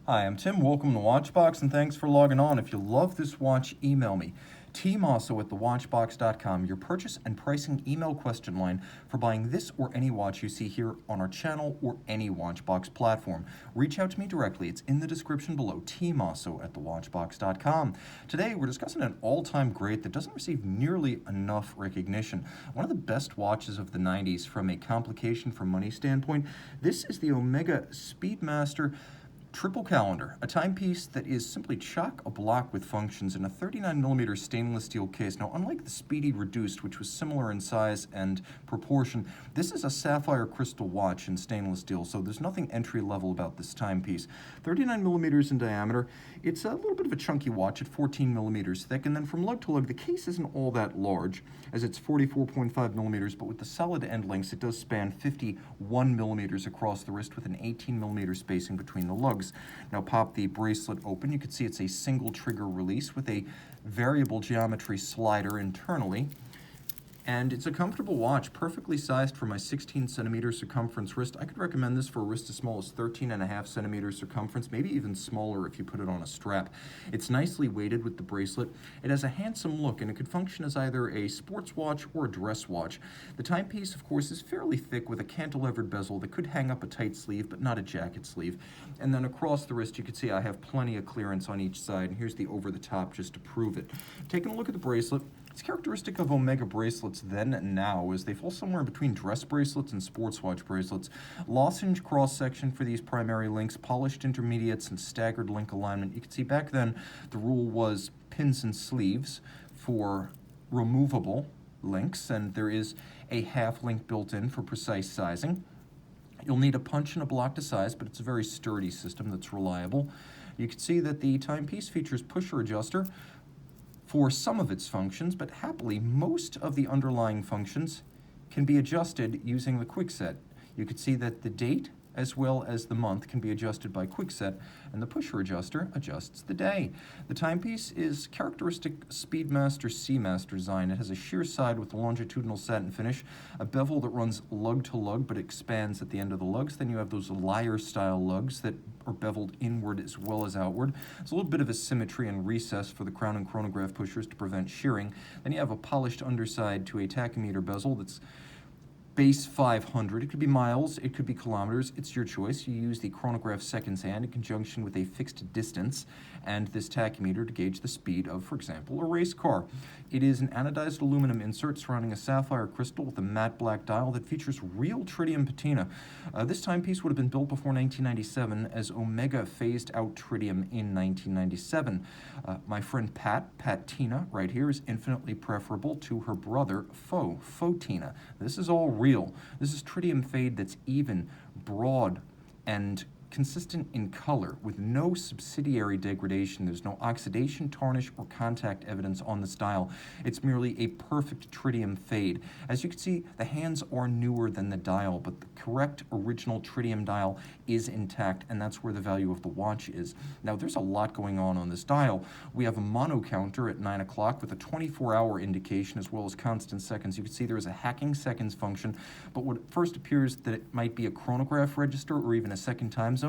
Hi, I'm Tim. Welcome to Watchbox, and thanks for logging on. If you love this watch, email me. tmosso at thewatchbox.com, your purchase and pricing email question line for buying this or any watch you see here on our channel or any Watchbox platform. Reach out to me directly. It's in the description below, tmosso at thewatchbox.com. Today, we're discussing an all-time great that doesn't receive nearly enough recognition. One of the best watches of the 90s from a complication for money standpoint. This is the Omega Speedmaster Triple Calendar, a timepiece that is simply chock-a-block with functions in a 39mm stainless steel case. Now, unlike the Speedy Reduced, which was similar in size and proportion, this is a sapphire crystal watch in stainless steel, so there's nothing entry-level about this timepiece. 39mm in diameter, it's a little bit of a chunky watch at 14mm thick, and then from lug to lug, the case isn't all that large, as it's 44.5mm, but with the solid end lengths, it does span 51mm across the wrist with an 18mm spacing between the lugs. Now pop the bracelet open. You can see it's a single trigger release with a variable geometry slider internally. And it's a comfortable watch, perfectly sized for my 16cm circumference wrist. I could recommend this for a wrist as small as 13.5cm circumference, maybe even smaller if you put it on a strap. It's nicely weighted with the bracelet. It has a handsome look, and it could function as either a sports watch or a dress watch. The timepiece, of course, is fairly thick with a cantilevered bezel that could hang up a tight sleeve, but not a jacket sleeve. And then across the wrist, you can see I have plenty of clearance on each side, and here's the over-the-top just to prove it. Taking a look at the bracelet, it's characteristic of Omega bracelets then and now, as they fall somewhere between dress bracelets and sports watch bracelets. Lozenge cross-section for these primary links, polished intermediates, and staggered link alignment. You can see back then the rule was pins and sleeves for removable links, and there is a half link built in for precise sizing. You'll need a punch and a block to size, but it's a very sturdy system that's reliable. You can see that the timepiece features pusher adjuster for some of its functions, but happily most of the underlying functions can be adjusted using the quickset. You can see that the date as well as the month can be adjusted by quickset, and the pusher adjuster adjusts the day. The timepiece is characteristic Speedmaster Seamaster design. It has a sheer side with a longitudinal satin finish, a bevel that runs lug to lug but expands at the end of the lugs. Then you have those lyre style lugs that are beveled inward as well as outward. There's a little bit of a symmetry and recess for the crown and chronograph pushers to prevent shearing. Then you have a polished underside to a tachymeter bezel that's base 500. It could be miles, it could be kilometers, it's your choice. You use the chronograph seconds hand in conjunction with a fixed distance and this tachymeter to gauge the speed of, for example, a race car. It is an anodized aluminum insert surrounding a sapphire crystal with a matte black dial that features real tritium patina. This timepiece would have been built before 1997, as Omega phased out tritium in 1997. My friend Pat Tina, right here, is infinitely preferable to her brother, Tina. This is all real. This is tritium fade that's even, broad, and consistent in color with no subsidiary degradation. There's no oxidation, tarnish, or contact evidence on this dial. It's merely a perfect tritium fade. As you can see, the hands are newer than the dial, but the correct original tritium dial is intact, and that's where the value of the watch is. Now, there's a lot going on this dial. We have a mono counter at 9 o'clock with a 24-hour indication as well as constant seconds. You can see there is a hacking seconds function, but what first appears that it might be a chronograph register or even a second time zone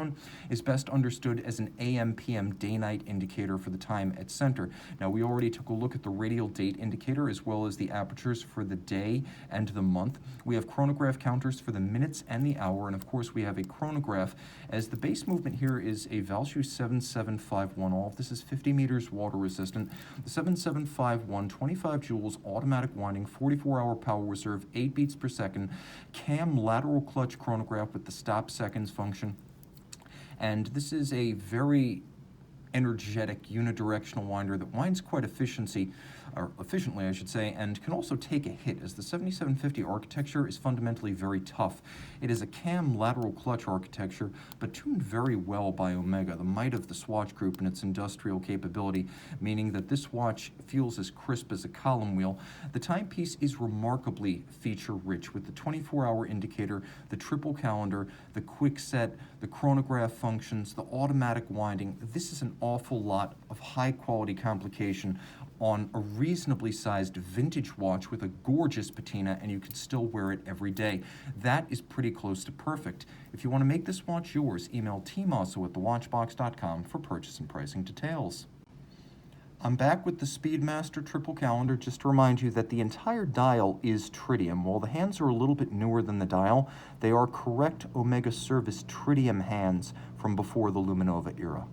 is best understood as an AM/PM day-night indicator for the time at center. Now, we already took a look at the radial date indicator as well as the apertures for the day and the month. We have chronograph counters for the minutes and the hour, and of course we have a chronograph, as the base movement here is a Valshu 7751. All of this is 50 meters water resistant. The 7751, 25 joules, automatic winding, 44-hour power reserve, 8 beats per second, cam lateral clutch chronograph with the stop seconds function. And this is a very energetic unidirectional winder that winds quite efficiently, I should say, and can also take a hit, as the 7750 architecture is fundamentally very tough. It is a cam lateral clutch architecture, but tuned very well by Omega, the might of the Swatch Group and its industrial capability, meaning that this watch feels as crisp as a column wheel. The timepiece is remarkably feature-rich, with the 24-hour indicator, the triple calendar, the quick set, the chronograph functions, the automatic winding. This is an awful lot of high-quality complication on a reasonably sized vintage watch with a gorgeous patina, and you can still wear it every day. That is pretty close to perfect. If you want to make this watch yours, email tmosso@thewatchbox.com for purchase and pricing details. I'm back with the Speedmaster triple calendar. Just to remind you that the entire dial is tritium. While the hands are a little bit newer than the dial, they are correct Omega service tritium hands from before the Luminova era.